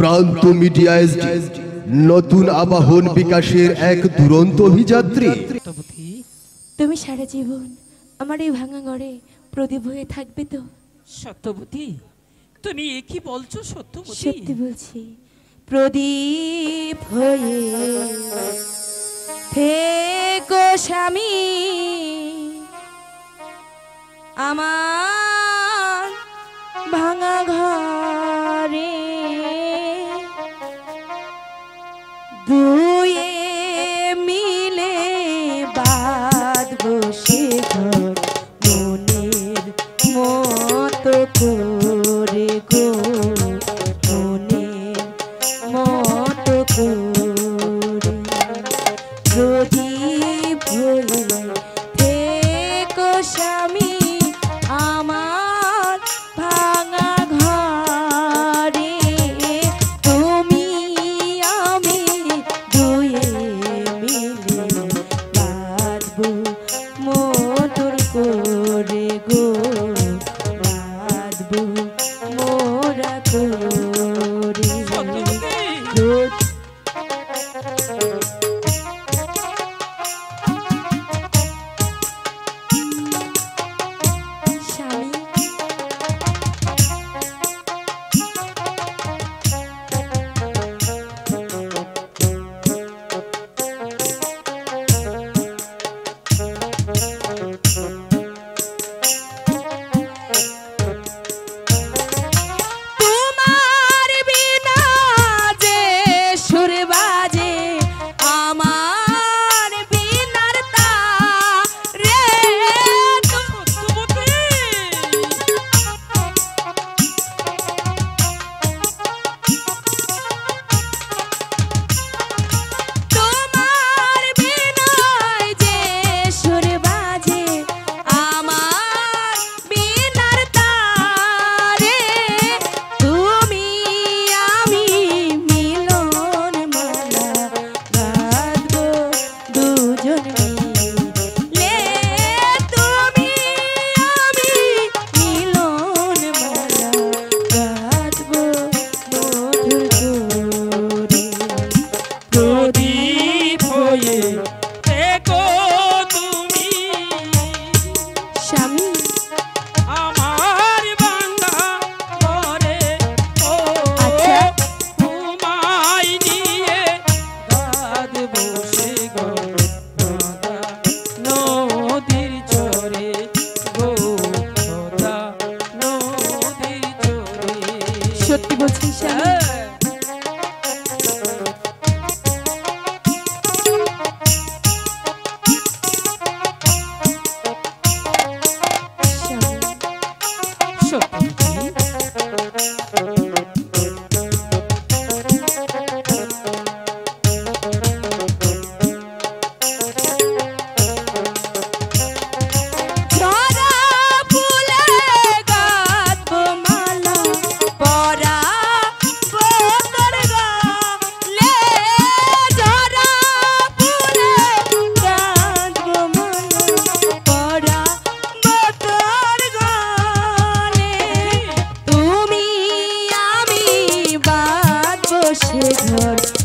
প্রান্ত media SD নতুন আবাহন বিকাশের এক দুরন্ত অভিযাত্রী। তুমি সারা জীবন আমার এই ভাঙা ঘরে প্রদীপ হয়ে থাকবে তো? সত্যবতী, তুমি কি বলছো? সত্যবতী, সত্যি বলছি। প্রদীপ হয়ে থেকো স্বামী আমার ভাঙা ঘরে, দুয়ে মিলে বাঁধবো সে ঘর মনের মতো করে গো, মনের মতো করে। প্রদীপ হয়ে থেকো স্বামী আমার ভাঙা ঘরে, তুমি আমি দুয়ে মিলে বাঁধবো মধুর করে গো, বাঁধবো মোরা করে। সত্যি বলছি ঘর